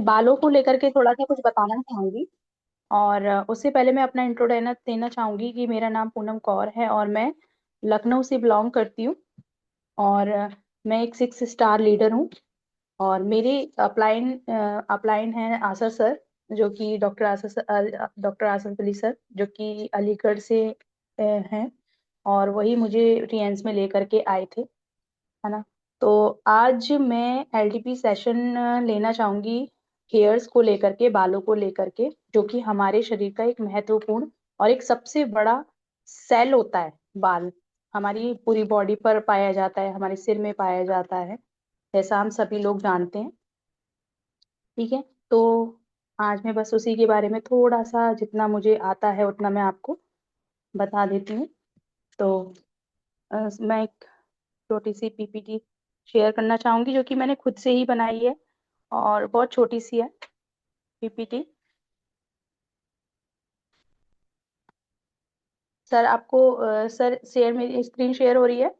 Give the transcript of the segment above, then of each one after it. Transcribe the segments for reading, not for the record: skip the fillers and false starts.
मैं बालों को लेकर के थोड़ा सा कुछ बताना चाहूंगी। और उससे पहले मैं अपना इंट्रो देना देना चाहूंगी कि मेरा नाम पूनम कौर है और मैं लखनऊ से बिलोंग करती हूँ। और मैं एक 6 स्टार लीडर हूँ। और मेरे अपलाइन अपलाइन है आसर सर, जो कि डॉक्टर आसफ अली सर, जो कि अलीगढ़ से हैं। और वही मुझे रियांस में लेकर के आए थे, है ना। तो आज मैं एलटीपी सेशन लेना चाहूंगी हेयर्स को लेकर के, बालों को लेकर के, जो कि हमारे शरीर का एक महत्वपूर्ण और एक सबसे बड़ा सेल होता है। बाल हमारी पूरी बॉडी पर पाया जाता है, हमारे सिर में पाया जाता है, जैसा हम सभी लोग जानते हैं। ठीक है। तो आज मैं बस उसी के बारे में थोड़ा सा, जितना मुझे आता है उतना मैं आपको बता देती हूँ। तो मैं एक छोटी सी पीपीटी शेयर करना चाहूंगी, जो कि मैंने खुद से ही बनाई है और बहुत छोटी सी है पीपीटी। सर आपको सर शेयर, मेरी स्क्रीन शेयर हो रही है?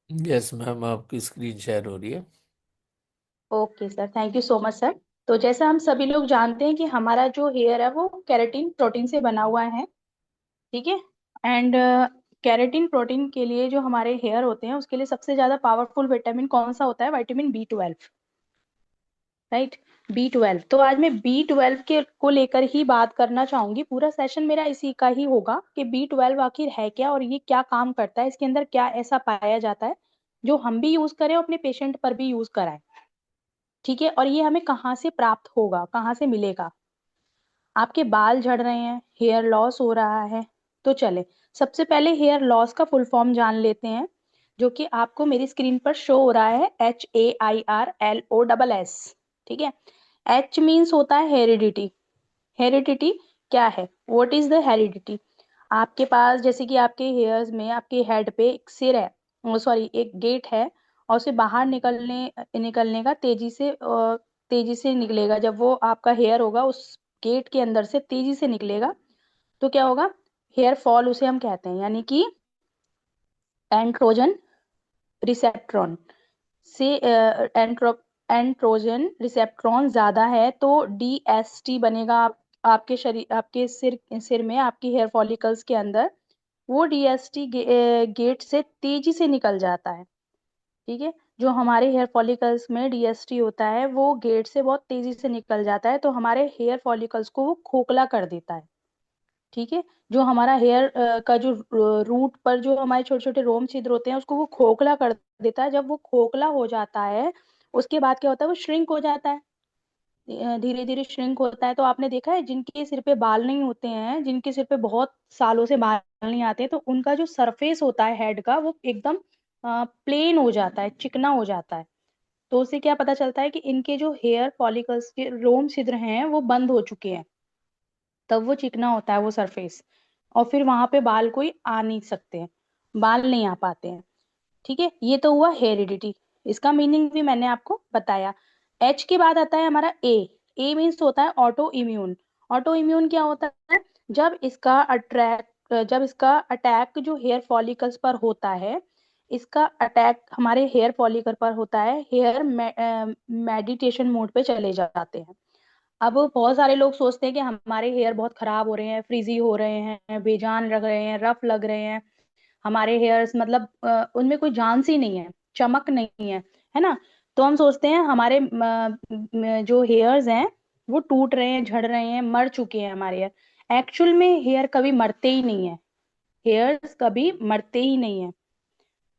यस मैम, आपकी स्क्रीन शेयर हो रही है। Okay sir, thank you so much sir. तो जैसा हम सभी लोग जानते हैं कि हमारा जो हेयर है वो केराटिन प्रोटीन से बना हुआ है। ठीक है। एंड केराटिन प्रोटीन के लिए, जो हमारे हेयर होते हैं उसके लिए सबसे ज्यादा पावरफुल विटामिन कौन सा होता है? Vitamin B12। राइट। B12। तो आज मैं B12 के को लेकर ही बात करना चाहूंगी। पूरा सेशन मेरा इसी का ही होगा कि B12 आखिर है क्या और ये क्या काम करता है, इसके अंदर क्या ऐसा पाया जाता है जो हम भी यूज करें और अपने पेशेंट पर भी यूज कराएं। ठीक है। और ये हमें कहाँ से प्राप्त होगा, कहाँ से मिलेगा? आपके बाल झड़ रहे हैं, हेयर लॉस हो रहा है, तो चले सबसे पहले हेयर लॉस का फुल फॉर्म जान लेते हैं, जो कि आपको मेरी स्क्रीन पर शो हो रहा है। HAIRLOSS। ठीक है। H मीन्स होता है हेरिडिटी। हेरिडिटी क्या है? What is the heredity? आपके पास जैसे कि आपके हेयर्स में, आपके हेड पे एक सिर है, सॉरी एक गेट है, और उसे बाहर निकलने निकलने का तेजी से निकलेगा। जब वो आपका हेयर होगा उस गेट के अंदर से तेजी से निकलेगा, तो क्या होगा? हेयर फॉल उसे हम कहते हैं, यानी कि एंड्रोजन रिसेप्ट्रॉन से एंड्रोजन रिसेप्ट्रॉन ज्यादा है तो DST बनेगा। आपके शरीर, आपके सिर में, आपकी हेयर फॉलिकल्स के अंदर वो DST गेट से तेजी से निकल जाता है। ठीक है। जो हमारे हेयर फॉलिकल्स में DST होता है वो गेट से बहुत तेजी से निकल जाता है, तो हमारे हेयर फॉलिकल्स को वो खोखला कर देता है। ठीक है। जो हमारा हेयर का जो रूट पर जो हमारे छोटे छोटे रोम छिद्र होते हैं उसको वो खोखला कर देता है। जब वो खोखला हो जाता है, उसके बाद क्या होता है? वो श्रिंक हो जाता है, धीरे धीरे श्रिंक होता है। तो आपने देखा है जिनके सिर पे बाल नहीं होते हैं, जिनके सिर पे बहुत सालों से बाल नहीं आते, तो उनका जो सरफेस होता है हेड का वो एकदम प्लेन हो जाता है, चिकना हो जाता है। तो उससे क्या पता चलता है कि इनके जो हेयर फॉलिकल्स के रोम छिद्र हैं वो बंद हो चुके हैं। तब वो चिकना होता है वो सरफेस, और फिर वहां पे बाल कोई आ नहीं सकते हैं, बाल नहीं आ पाते हैं। ठीक है। ये तो हुआ हेरिडिटी। इसका मीनिंग भी मैंने आपको बताया। H के बाद आता है हमारा A। A मीन्स होता है ऑटो इम्यून। ऑटो इम्यून क्या होता है? जब इसका अटैक जो हेयर फॉलिकल्स पर होता है, इसका अटैक हमारे हेयर फॉलिकल पर होता है, हेयर मेडिटेशन मोड पे चले जाते हैं। अब बहुत सारे लोग सोचते हैं कि हमारे हेयर बहुत खराब हो रहे हैं, फ्रीजी हो रहे हैं, बेजान लग रहे हैं, रफ लग रहे हैं, हमारे हेयर्स मतलब उनमें कोई जान सी नहीं है, चमक नहीं है ना। तो हम सोचते हैं हमारे जो हेयर्स हैं वो टूट रहे हैं, झड़ रहे हैं, मर चुके हैं हमारे हेयर। एक्चुअल में हेयर कभी मरते ही नहीं है। हेयर्स कभी मरते ही नहीं है।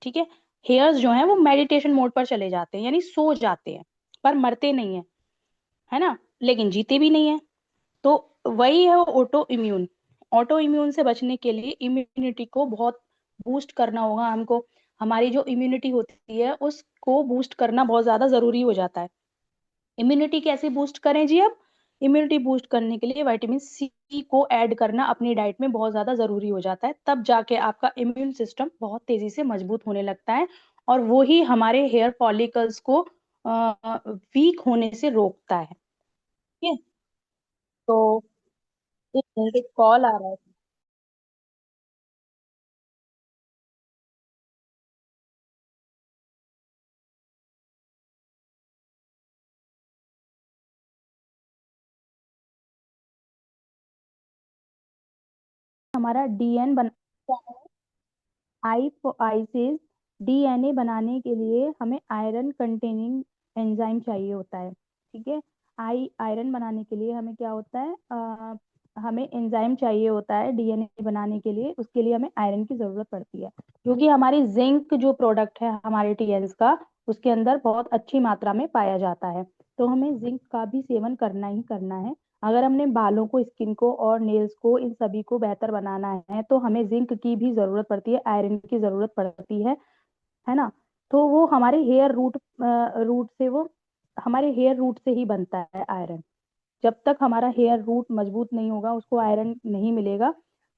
ठीक है। हेयर्स जो हैं वो मेडिटेशन मोड पर चले जाते हैं, यानी सो जाते हैं, पर मरते नहीं है, है ना। लेकिन जीते भी नहीं है। तो वही है ऑटो इम्यून। ऑटो इम्यून से बचने के लिए इम्यूनिटी को बहुत बूस्ट करना होगा हमको। हमारी जो इम्यूनिटी होती है उसको बूस्ट करना बहुत ज्यादा जरूरी हो जाता है। इम्यूनिटी कैसे बूस्ट करें जी? अब इम्यूनिटी बूस्ट करने के लिए विटामिन C को ऐड करना अपनी डाइट में बहुत ज्यादा जरूरी हो जाता है। तब जाके आपका इम्यून सिस्टम बहुत तेजी से मजबूत होने लगता है, और वो ही हमारे हेयर फॉलिकल्स को वीक होने से रोकता है। ठीक है। तो एक मिनट, कॉल आ रहा है। हमारा डीएन बन आइसेज डीएनए बनाने के लिए हमें आयरन कंटेनिंग एंजाइम चाहिए होता है। ठीक है, आयरन बनाने के लिए हमें क्या होता है, हमें एंजाइम चाहिए होता है डीएनए बनाने के लिए। उसके लिए हमें आयरन की जरूरत पड़ती है, क्योंकि हमारी जिंक जो प्रोडक्ट है हमारे टीएल्स का, उसके अंदर बहुत अच्छी मात्रा में पाया जाता है। तो हमें जिंक का भी सेवन करना ही करना है। अगर हमने बालों को, स्किन को और नेल्स को, इन सभी को बेहतर बनाना है, तो हमें जिंक की भी जरूरत पड़ती है, आयरन की जरूरत पड़ती है ना। तो वो हमारे हेयर रूट रूट से वो हमारे हेयर रूट से ही बनता है आयरन। जब तक हमारा हेयर रूट मजबूत नहीं होगा, उसको आयरन नहीं मिलेगा,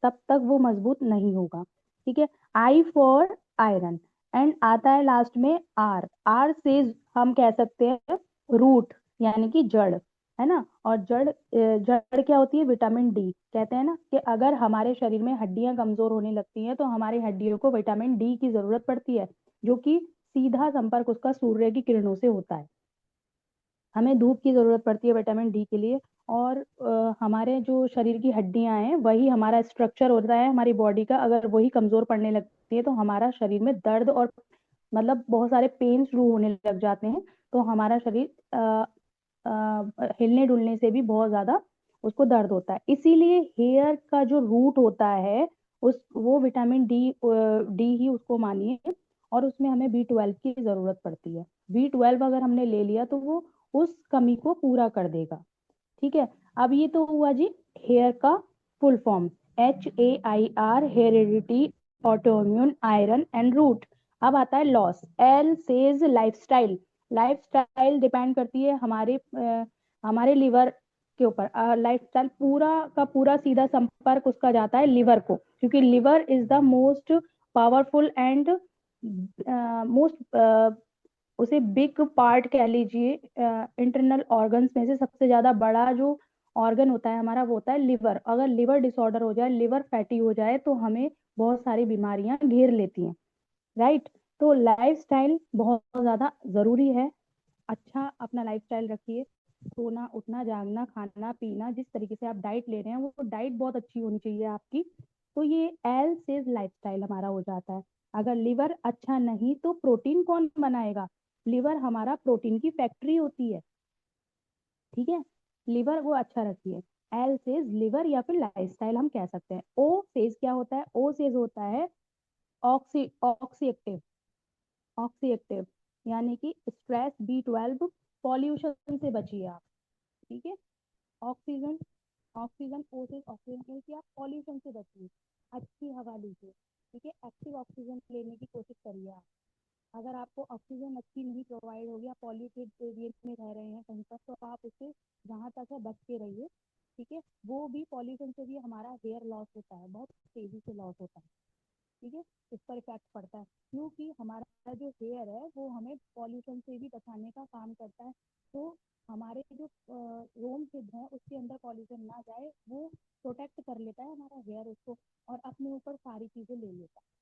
तब तक वो मजबूत नहीं होगा। ठीक है, आई फॉर आयरन। एंड आता है लास्ट में आर। आर से हम कह सकते हैं रूट, यानी कि जड़, है ना। और जड़ क्या होती है, विटामिन डी। कहते हैं ना कि अगर हमारे शरीर में हड्डियां कमजोर होने लगती हैं, तो हमारी हड्डियों को विटामिन डी की जरूरत पड़ती है, जो कि सीधा संपर्क उसका सूर्य की किरणों से होता है। हमें धूप की जरूरत पड़ती है विटामिन डी के लिए। और हमारे जो शरीर की हड्डियां हैं, वही हमारा स्ट्रक्चर होता है हमारी बॉडी का। अगर वही कमजोर पड़ने लगती है, तो हमारा शरीर में दर्द और मतलब बहुत सारे पेन शुरू होने लग जाते हैं। तो हमारा शरीर हिलने डुलने से भी बहुत ज्यादा उसको दर्द होता है। इसीलिए हेयर का जो रूट होता है, उस वो विटामिन डी डी ही उसको मानिए। और उसमें हमें बी 12 की जरूरत पड़ती है। बी 12 अगर हमने ले लिया, तो वो उस कमी को पूरा कर देगा। ठीक है, अब ये तो हुआ जी हेयर का full form, HAIR, heredity, autoimmune, iron and root. अब आता है loss, L says lifestyle. Lifestyle depend करती है हमारे लिवर के ऊपर। लाइफस्टाइल पूरा का पूरा सीधा संपर्क उसका जाता है लिवर को, क्योंकि liver is the most powerful and most, उसे बिग पार्ट कह लीजिए। इंटरनल ऑर्गन्स में से सबसे ज्यादा बड़ा जो ऑर्गन होता है हमारा, वो होता है लिवर। अगर लिवर डिसऑर्डर हो जाए, लिवर फैटी हो जाए, तो हमें बहुत सारी बीमारियां घेर लेती हैं। राइट। तो लाइफस्टाइल बहुत ज्यादा जरूरी है। अच्छा अपना लाइफस्टाइल रखिए। सोना, उठना, जागना, खाना पीना, जिस तरीके से आप डाइट ले रहे हैं, वो डाइट बहुत अच्छी होनी चाहिए आपकी। तो ये एल से लाइफस्टाइल हमारा हो जाता है। अगर लिवर अच्छा नहीं, तो प्रोटीन कौन बनाएगा? लिवर हमारा प्रोटीन की फैक्ट्री होती है। ठीक है, लिवर वो अच्छा रखिए। एल सेज लिवर या फिर लाइफस्टाइल हम कह सकते हैं। ओ सेज क्या होता है? ओ सेज होता है ऑक्सी एक्टिव। ऑक्सी एक्टिव यानी कि स्ट्रेस, बी 12, पॉल्यूशन से बचिए आप। ठीक है, ऑक्सीजन, ऑक्सीजन ओ से ऑक्सीजन कि आप पॉल्यूशन से बचिए, अच्छी हवा लीजिए। ठीक है, एक्टिव ऑक्सीजन लेने की कोशिश करिए आप। अगर आपको ऑक्सीजन अच्छी नहीं प्रोवाइड होगी, आप पॉल्यूटेड एरिया में रह रहे हैं कहीं पर, तो आप उससे जहाँ तक है बच के रहिए। ठीक है, वो भी पॉल्यूशन से भी हमारा हेयर लॉस होता है, बहुत तेजी से लॉस होता है। ठीक है, इस पर इफेक्ट पड़ता है, क्योंकि हमारा जो हेयर है वो हमें पॉल्यूशन से भी बचाने का काम करता है। तो हमारे जो रोम छिद्र है उसके अंदर पॉल्यूशन ना जाए, वो प्रोटेक्ट कर लेता है हमारा हेयर उसको, और अपने ऊपर सारी चीजें ले लेता है।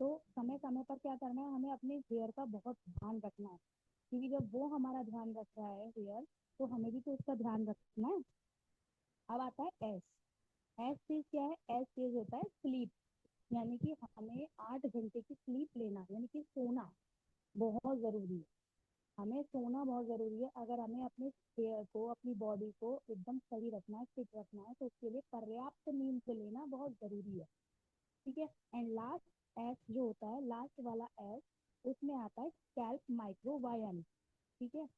तो समय समय पर क्या करना है, हमें अपने हेयर का बहुत ध्यान रखना है, क्योंकि जब वो हमारा ध्यान रख रहा है हेयर, तो हमें भी तो उसका ध्यान रखना है। अब आता है एस। एस चीज क्या है? एस चीज होता है स्लीप, यानी कि हमें 8 घंटे की स्लीप लेना, यानी कि सोना बहुत जरूरी है। हमें सोना बहुत जरूरी है। अगर हमें अपने हेयर को, अपनी बॉडी को एकदम सही रखना है, फिट रखना है, तो उसके लिए पर्याप्त नींद लेना बहुत जरूरी है। ठीक है, एंड लास्ट एस जो होता है, लास्ट वाला एस, उसमें आता है स्कैल्प माइक्रो वायम। ठीक है,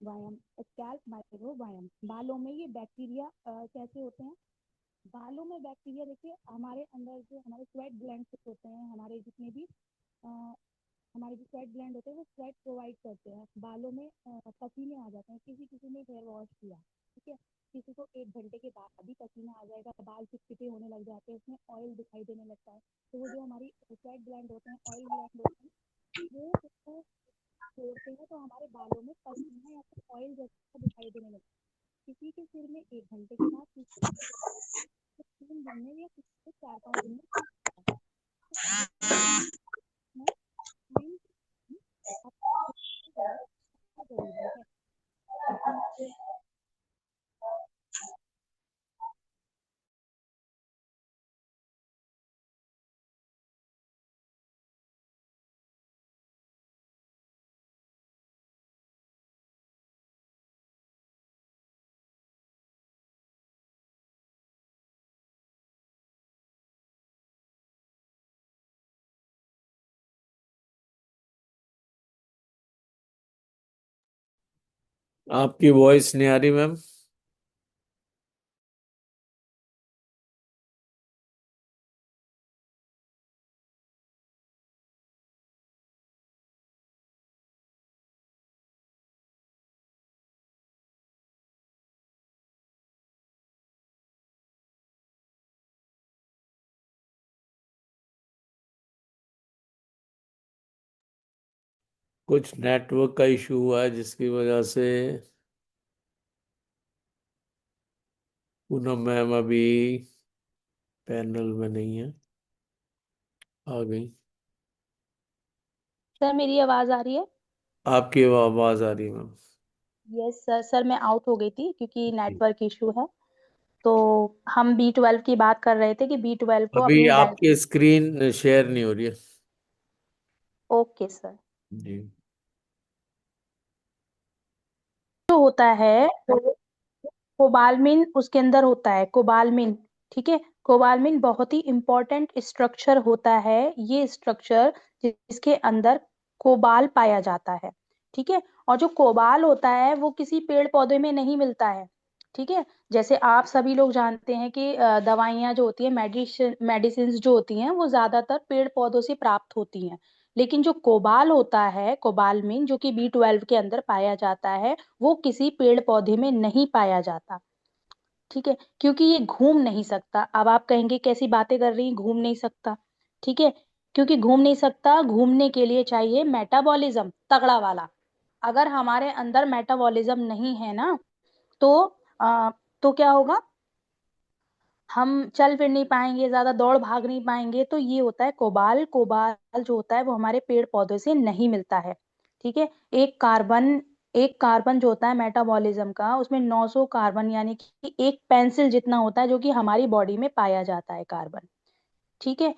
वायम, स्कैल्प माइक्रो वायम। बालों में ये बैक्टीरिया कैसे होते हैं? बालों में बैक्टीरिया देखिए, हमारे अंदर जो हमारे स्वेट ग्लैंड्स होते हैं, हमारे जितने भी अ, हमारे जो स्वेट ग्लैंड होते हैं, वो स्वेट प्रोवाइड करते हैं बालों में। पसीने आ जाते हैं, किसी किसी ने हेयर वॉश किया, ठीक है, किसी को 1 घंटे के बाद भी पसीना आ जाएगा, बाल चिपचिपे होने लग जाते हैं, उसमें ऑयल दिखाई देने लगता है। तो वो जो हमारी स्वेट ग्लैंड होते हैं, ऑयल ग्लैंड होते हैं, वो उसको छोड़ते हैं, तो हमारे बालों में पसीना या फिर ऑयल जैसा दिखाई देने लगता है। किसी के सिर में 1 घंटे के बाद, किसी के 3 दिन में, या किसी के 4-5 दिन में ठीक होता है। तो ये है मेन, जरूरी है। आपकी वॉइस नहीं आ रही मैम। कुछ नेटवर्क का इशू हुआ है जिसकी वजह से पूनम मैम अभी पैनल में नहीं है। आ गई। सर मेरी आवाज आ रही है? आपकी आवाज आ रही है मैम। Yes sir. सर मैं आउट हो गई थी क्योंकि जी। नेटवर्क इशू है। तो हम B12 की बात कर रहे थे कि B12 को अभी अपनी डाइट। आपकी स्क्रीन शेयर नहीं हो रही है। Okay sir. जी। जो होता है तो कोबालमिन उसके अंदर होता है, कोबालमिन। ठीक है। कोबालमिन बहुत ही इंपॉर्टेंट स्ट्रक्चर होता है। ये स्ट्रक्चर जिसके अंदर कोबाल पाया जाता है। ठीक है। और जो कोबाल होता है वो किसी पेड़ पौधे में नहीं मिलता है। ठीक है। जैसे आप सभी लोग जानते हैं कि दवाइयाँ जो होती है, मेडिसिन जो होती हैं, वो ज्यादातर पेड़ पौधों से प्राप्त होती हैं। लेकिन जो कोबाल होता है, कोबालमिन, जो कि B12 के अंदर पाया जाता है, वो किसी पेड़ पौधे में नहीं पाया जाता। ठीक है। क्योंकि ये घूम नहीं सकता। अब आप कहेंगे कैसी बातें कर रही हैं, घूम नहीं सकता। ठीक है। क्योंकि घूम नहीं सकता, घूमने के लिए चाहिए मेटाबॉलिज्म तगड़ा वाला। अगर हमारे अंदर मेटाबॉलिज्म नहीं है ना, तो आ, तो क्या होगा? हम चल फिर नहीं पाएंगे, ज्यादा दौड़ भाग नहीं पाएंगे। तो ये होता है कोबाल। कोबाल जो होता है वो हमारे पेड़ पौधों से नहीं मिलता है। ठीक है। एक कार्बन एक कार्बन जो होता है मेटाबॉलिज्म का, उसमें 900 कार्बन, यानी कि एक पेंसिल जितना होता है, जो कि हमारी बॉडी में पाया जाता है कार्बन। ठीक है।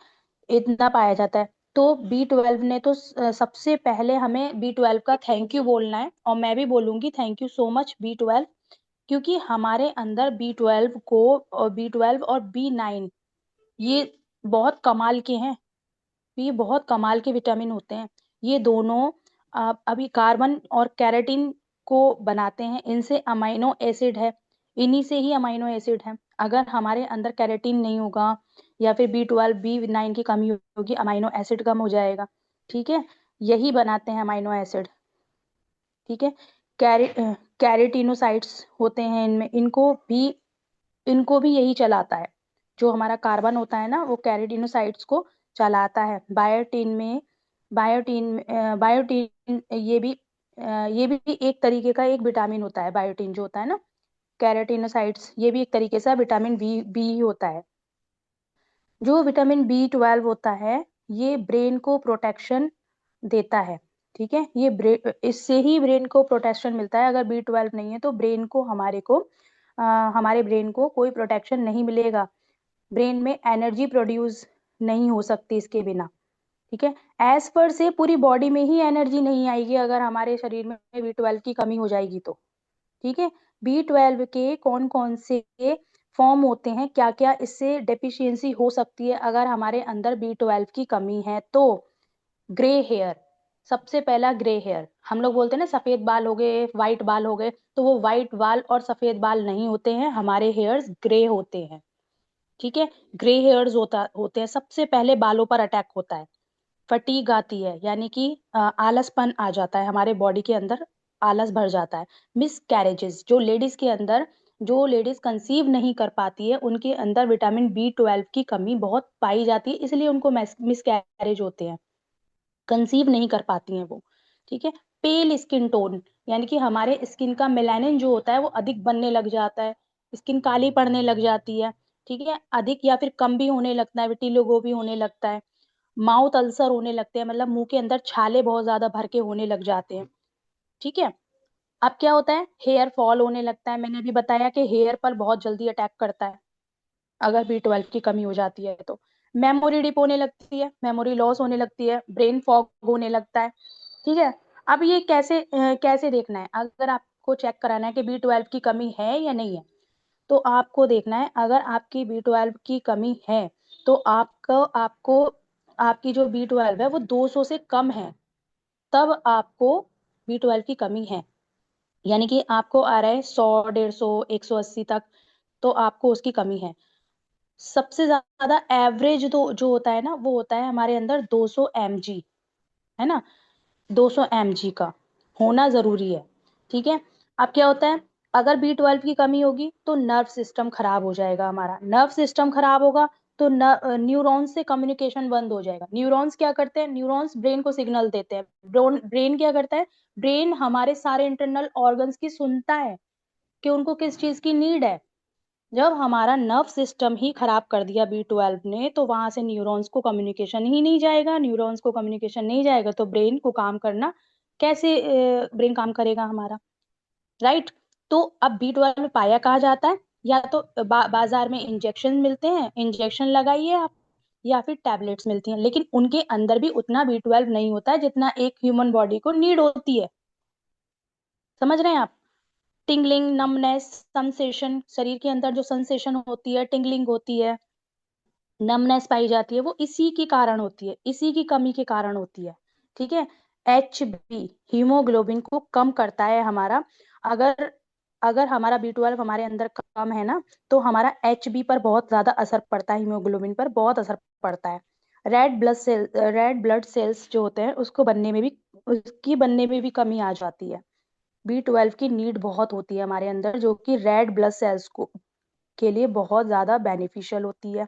इतना पाया जाता है। तो B12 ने तो सबसे पहले हमें B12 का थैंक यू बोलना है, और मैं भी बोलूंगी thank you so much B12। क्योंकि हमारे अंदर B12 और B9, ये बहुत कमाल के हैं। ये बहुत कमाल के विटामिन होते हैं। ये दोनों अभी कार्बन और कैरेटिन को बनाते हैं। इनसे अमाइनो एसिड है। इन्हीं से ही अमाइनो एसिड है। अगर हमारे अंदर कैरेटिन नहीं होगा, या फिर B12 B9 की कमी होगी, अमाइनो एसिड कम हो जाएगा। ठीक है। यही बनाते हैं अमाइनो एसिड। ठीक है। कैरे कैरेटिनोसाइट्स होते हैं इनमें। इनको भी यही चलाता है। जो हमारा कार्बन होता है ना, वो कैरेटिनोसाइट्स को चलाता है। बायोटीन ये भी एक तरीके का एक विटामिन होता है। बायोटीन जो होता है ना, कैरेटिनोसाइट्स, ये भी एक तरीके से विटामिन बी ही होता है। जो विटामिन B12 होता है, ये ब्रेन को प्रोटेक्शन देता है। ठीक है। इससे ही ब्रेन को प्रोटेक्शन मिलता है। अगर B12 नहीं है तो हमारे ब्रेन को कोई प्रोटेक्शन नहीं मिलेगा। ब्रेन में एनर्जी प्रोड्यूस नहीं हो सकती इसके बिना। ठीक है। एज पर से पूरी बॉडी में ही एनर्जी नहीं आएगी अगर हमारे शरीर में B12 की कमी हो जाएगी तो। ठीक है। B12 के कौन कौन से फॉर्म होते हैं, क्या क्या इससे डेफिशिएंसी हो सकती है अगर हमारे अंदर B12 की कमी है तो? Grey hair. सबसे पहला ग्रे हेयर। हम लोग बोलते हैं ना सफेद बाल हो गए, व्हाइट बाल हो गए, तो वो व्हाइट बाल और सफेद बाल नहीं होते हैं, हमारे हेयर्स ग्रे होते हैं। ठीक है। ग्रे हेयर्स होते हैं, सबसे पहले बालों पर अटैक होता है। फटीग आती है, यानी कि आलसपन आ जाता है हमारे बॉडी के अंदर। आलस भर जाता है। मिस कैरेजेस, जो लेडीज कंसीव नहीं कर पाती है, उनके अंदर विटामिन B12 की कमी बहुत पाई जाती है, इसलिए उनको मिस कैरेज होते हैं। कंसीव नहीं कर पाती हैं वो। ठीक है। पेल स्किन टोन, यानी कि हमारे स्किन का मेलानिन जो होता है वो अधिक बनने लग जाता है। स्किन काली पड़ने लग जाती है। ठीक है। अधिक या फिर कम भी होने लगता है, विटिलिगो भी होने लगता है। माउथ अल्सर होने लगते हैं, मतलब मुंह के अंदर छाले बहुत ज्यादा भर के होने लग जाते हैं। ठीक है। अब क्या होता है? हेयर फॉल होने लगता है। मैंने अभी बताया कि हेयर पर बहुत जल्दी अटैक करता है अगर B12 की कमी हो जाती है तो। मेमोरी डिप होने लगती है, मेमोरी लॉस होने लगती है, ब्रेन फॉग होने लगता है। ठीक है। अब ये कैसे देखना है? अगर आपको चेक कराना है कि B12 की कमी है या नहीं है, तो आपको देखना है, अगर आपकी B12 की कमी है तो आपको आपको आपकी जो B12 है वो 200 से कम है, तब आपको B12 की कमी है। यानी कि आपको आ रहा है 100, 150, 180 तक, तो आपको उसकी कमी है। सबसे ज्यादा एवरेज तो जो होता है ना, वो होता है हमारे अंदर 200 mg, है ना, 200 mg का होना जरूरी है। ठीक है। अब क्या होता है, अगर B12 की कमी होगी तो नर्व सिस्टम खराब हो जाएगा, हमारा नर्व सिस्टम खराब होगा तो न्यूरॉन्स से कम्युनिकेशन बंद हो जाएगा। न्यूरॉन्स क्या करते हैं, न्यूरॉन्स ब्रेन को सिग्नल देते हैं। ब्रेन क्या करता है, ब्रेन हमारे सारे इंटरनल ऑर्गन्स की सुनता है कि उनको किस चीज की नीड है। जब हमारा नर्व सिस्टम ही खराब कर दिया B12 ने, तो वहां से न्यूरॉन्स को कम्युनिकेशन ही नहीं जाएगा। न्यूरॉन्स को कम्युनिकेशन नहीं जाएगा तो ब्रेन को काम करना कैसे, ब्रेन काम करेगा हमारा, राइट। तो अब B12 पाया कहाँ जाता है, या तो बाजार में इंजेक्शन मिलते हैं, इंजेक्शन लगाइए आप, या फिर टैबलेट्स मिलती हैं, लेकिन उनके अंदर भी उतना B12 नहीं होता है जितना एक ह्यूमन बॉडी को नीड होती है। समझ रहे हैं आप। टिंगलिंग, नमनेस, सेंसेशन, शरीर के अंदर जो सेंसेशन होती है, टिंगलिंग होती है, नमनेस पाई जाती है, वो इसी के कारण होती है, इसी की कमी के कारण होती है। ठीक है। HB हीमोग्लोबिन को कम करता है हमारा। अगर अगर हमारा B12 हमारे अंदर कम है ना, तो हमारा HB पर बहुत ज्यादा असर पड़ता है, हीमोग्लोबिन पर बहुत असर पड़ता है। रेड ब्लड सेल्स जो होते हैं उसको बनने में भी, उसकी बनने में भी कमी आ जाती है। B12 की नीड बहुत होती है हमारे अंदर, जो कि रेड ब्लड सेल्स को के लिए बहुत ज्यादा बेनिफिशियल होती है।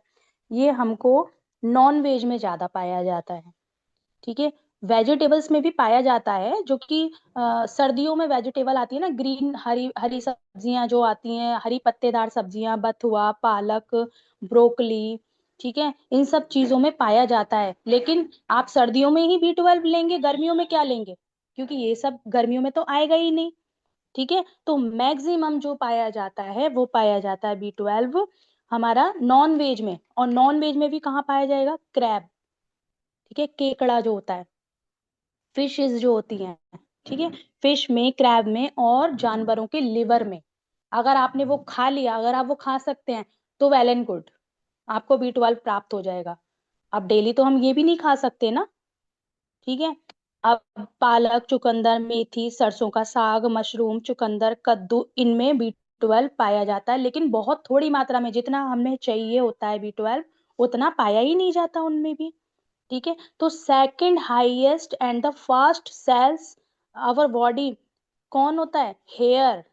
ये हमको नॉन वेज में ज्यादा पाया जाता है। ठीक है। वेजिटेबल्स में भी पाया जाता है, जो कि सर्दियों में वेजिटेबल आती है ना, ग्रीन हरी हरी सब्जियां जो आती हैं, हरी पत्तेदार सब्जियां, बथुआ, पालक, ब्रोकली। ठीक है, इन सब चीजों में पाया जाता है। लेकिन आप सर्दियों में ही B12 लेंगे, गर्मियों में क्या लेंगे, क्योंकि ये सब गर्मियों में तो आएगा ही नहीं। ठीक है। तो मैक्सिमम जो पाया जाता है वो पाया जाता है B12 हमारा नॉन वेज में। और नॉन वेज में भी कहाँ पाया जाएगा, क्रैब, ठीक है, केकड़ा जो होता है, फिशेस जो होती हैं। ठीक है। फिश में, क्रैब में, और जानवरों के लिवर में, अगर आपने वो खा लिया, अगर आप वो खा सकते हैं, तो वेल एंड गुड, आपको B12 प्राप्त हो जाएगा। अब डेली तो हम ये भी नहीं खा सकते ना। ठीक है। अब पालक, चुकंदर, मेथी, सरसों का साग, मशरूम, चुकंदर, कद्दू, इनमें B12 पाया जाता है, लेकिन बहुत थोड़ी मात्रा में, जितना हमें चाहिए होता है B12 उतना पाया ही नहीं जाता उनमें भी। ठीक है। तो second highest and the fast cells our body कौन होता है, हेयर।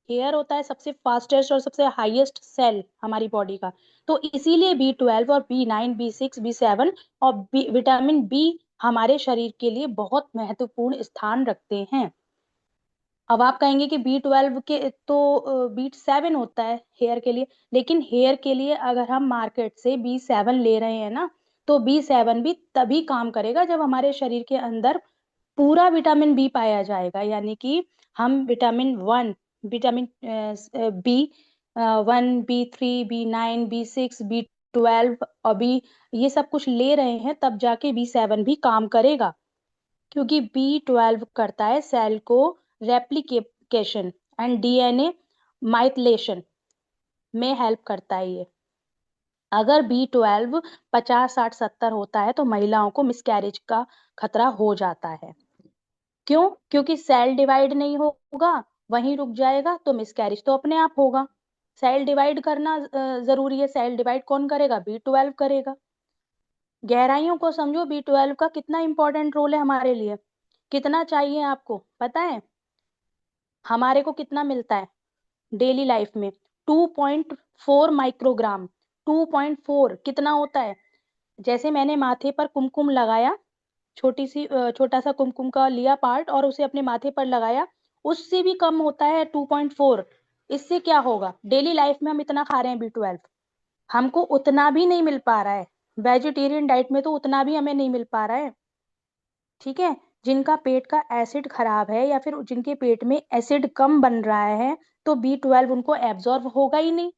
हेयर होता है सबसे फास्टेस्ट और सबसे हाईएस्ट सेल हमारी बॉडी का। तो इसीलिए B12 और B9, B6, B7 और विटामिन बी हमारे शरीर के लिए बहुत महत्वपूर्ण स्थान रखते हैं। अब आप कहेंगे कि B12 के तो B7 होता है हेयर के लिए, लेकिन हेयर के लिए अगर हम मार्केट से B7 ले रहे हैं ना, तो B7 भी तभी काम करेगा जब हमारे शरीर के अंदर पूरा विटामिन बी पाया जाएगा। यानी कि हम vitamin B1, B3, B9, B6, B12 ये सब कुछ ले रहे हैं, तब जाके B7 भी काम करेगा। क्योंकि B12 करता है सेल को रेप्लिकेशन एंड DNA माइथलेशन में हेल्प करता है ये। अगर B12 50, 60, 70 होता है तो महिलाओं को मिसकैरेज का खतरा हो जाता है। क्यों, क्योंकि सेल डिवाइड नहीं होगा, वहीं रुक जाएगा, तो मिसकैरेज तो अपने आप होगा। सेल डिवाइड करना जरूरी है। सेल डिवाइड कौन करेगा, B12 करेगा। गहराइयों को समझो, B12 का कितना इंपॉर्टेंट रोल है हमारे लिए। कितना चाहिए आपको पता है, हमारे को कितना मिलता है डेली लाइफ में, 2.4 माइक्रोग्राम। 2.4 कितना होता है, जैसे मैंने माथे पर कुमकुम लगाया, छोटा सा कुमकुम का लिया पार्ट और उसे अपने माथे पर लगाया, उससे भी कम होता है 2.4। इससे क्या होगा, डेली लाइफ में हम इतना खा रहे हैं B12, हमको उतना भी नहीं मिल पा रहा है। वेजिटेरियन डाइट में तो उतना भी हमें नहीं मिल पा रहा है। ठीक है। जिनका पेट का एसिड खराब है, या फिर जिनके पेट में एसिड कम बन रहा है, तो B12 उनको एब्जॉर्ब होगा ही नहीं।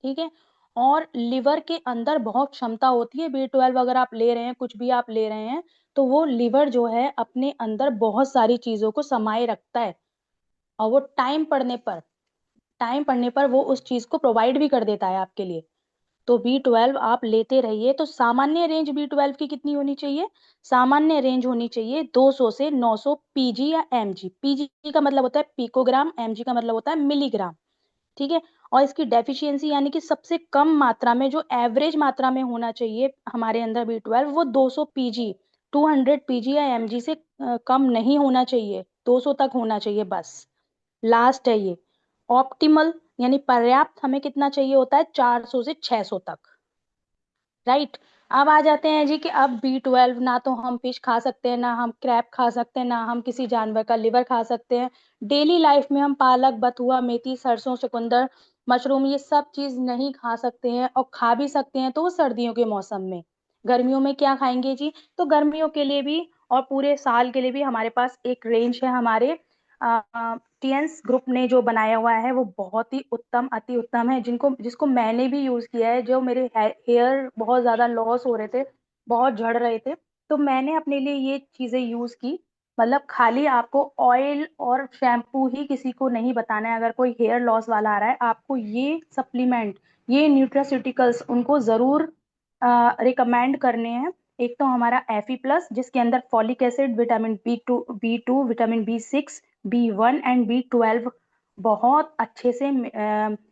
ठीक है। और लिवर के अंदर बहुत क्षमता होती है, B12 अगर आप ले रहे हैं, कुछ भी आप ले रहे हैं, तो वो लिवर जो है अपने अंदर बहुत सारी चीजों को समाये रखता है। और वो टाइम पड़ने पर वो उस चीज को प्रोवाइड भी कर देता है आपके लिए। तो B12 आप लेते रहिए। तो सामान्य रेंज B12 की कितनी होनी चाहिए? सामान्य रेंज होनी चाहिए 200 से 900 पीजी या एमजी। पीजी का मतलब होता है पिकोग्राम, एमजी का मतलब होता है मिलीग्राम। ठीक है। और इसकी डेफिशिएंसी यानी कि सबसे कम मात्रा में, जो एवरेज मात्रा में होना चाहिए हमारे अंदर B12, वो 200 पीजी, 200 पीजी या एमजी से कम नहीं होना चाहिए, 200 तक होना चाहिए बस। लास्ट है ये। ऑप्टिमल यानी पर्याप्त हमें कितना चाहिए होता है? 400 से 600 तक। राइट। अब आ जाते हैं जी कि अब B12 ना तो हम फिश खा सकते हैं, ना हम क्रैब खा सकते हैं, ना हम किसी जानवर का लिवर खा सकते हैं। डेली लाइफ में हम पालक, बथुआ, मेथी, सरसों, चुकंदर, मशरूम, ये सब चीज नहीं खा सकते हैं। और खा भी सकते हैं तो वो सर्दियों के मौसम में। गर्मियों में क्या खाएंगे जी? तो गर्मियों के लिए भी और पूरे साल के लिए भी हमारे पास एक रेंज है। हमारे टीएंस ग्रुप ने जो बनाया हुआ है वो बहुत ही उत्तम, अति उत्तम है, जिनको जिसको मैंने भी यूज किया है। जो मेरे हेयर बहुत ज्यादा लॉस हो रहे थे, बहुत झड़ रहे थे, तो मैंने अपने लिए ये चीजें यूज की। मतलब खाली आपको ऑयल और शैम्पू ही किसी को नहीं बताना है। अगर कोई हेयर लॉस वाला आ रहा है, आपको ये सप्लीमेंट, ये न्यूट्रास्यूटिकल्स उनको जरूर रिकमेंड करने हैं। एक तो हमारा Fe+, जिसके अंदर folic acid, vitamin B two, vitamin B6, B1 and B12 बहुत अच्छे से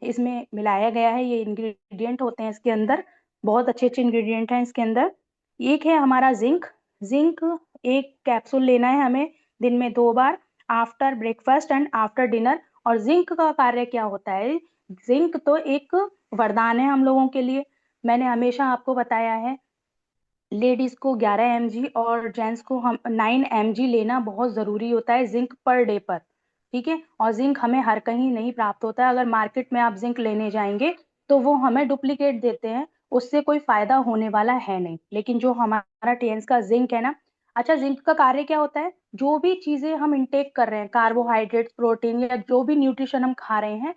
इसमें मिलाया गया है। ये इंग्रेडिएंट होते हैं इसके अंदर, बहुत अच्छे अच्छे इंग्रेडिएंट हैं इसके अंदर। एक है हमारा जिंक। जिंक एक कैप्सूल लेना है हमें दिन में 2 बार, after breakfast and after dinner. और जिंक का कार्य क्या होता है? जिंक तो एक वरदान है हम लोगों के लिए। मैंने हमेशा आपको बताया है, लेडीज को 11 mg और जेंट्स को हम 9 mg लेना बहुत जरूरी होता है जिंक पर डे पर। ठीक है। और जिंक हमें हर कहीं नहीं प्राप्त होता है। अगर मार्केट में आप जिंक लेने जाएंगे तो वो हमें डुप्लीकेट देते हैं, उससे कोई फायदा होने वाला है नहीं। लेकिन जो हमारा टीएंस का जिंक है ना, अच्छा, जिंक का कार्य क्या होता है? जो भी चीजें हम इंटेक कर रहे हैं, कार्बोहाइड्रेट, प्रोटीन, या जो भी न्यूट्रिशन हम खा रहे हैं,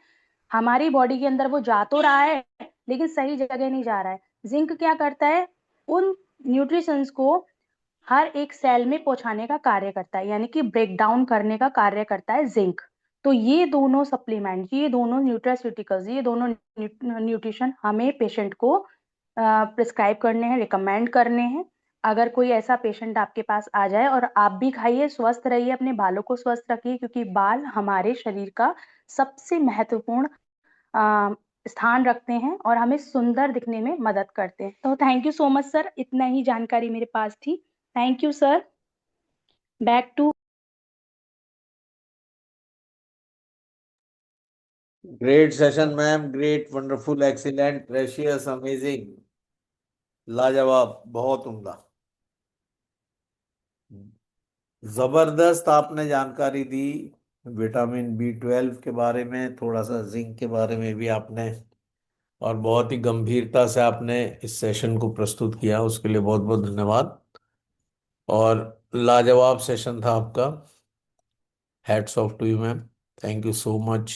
हमारी बॉडी के अंदर वो जा तो रहा है लेकिन सही जगह नहीं जा रहा है। जिंक क्या करता है? उन न्यूट्रिशंस को हर एक सेल में पहुंचाने का कार्य करता है, यानी कि ब्रेक डाउन करने का कार्य करता है जिंक। तो ये दोनों सप्लीमेंट, ये दोनों न्यूट्रास्यूटिकल्स, ये दोनों न्यूट्रिशन हमें पेशेंट को प्रिस्क्राइब करने हैं, रिकमेंड करने हैं। अगर कोई ऐसा पेशेंट आपके पास आ जाए, और आप भी खाइए, स्वस्थ रहिए, अपने बालों को स्वस्थ रखिए, क्योंकि बाल हमारे शरीर का सबसे महत्वपूर्ण अ, स्थान रखते हैं और हमें सुंदर दिखने में मदद करते हैं। तो thank you so much sir, इतना ही जानकारी मेरे पास थी। Thank you sir. Back to. Great session ma'am, great, wonderful, excellent, precious, amazing, लाजवाब, बहुत उम्दा। जबरदस्त आपने जानकारी दी। विटामिन B12 के बारे में, थोड़ा सा जिंक के बारे में भी आपने, और बहुत ही गंभीरता से आपने इस सेशन को प्रस्तुत किया, उसके लिए बहुत बहुत धन्यवाद। और लाजवाब सेशन था आपका। Hats off to you ma'am. Thank you so much.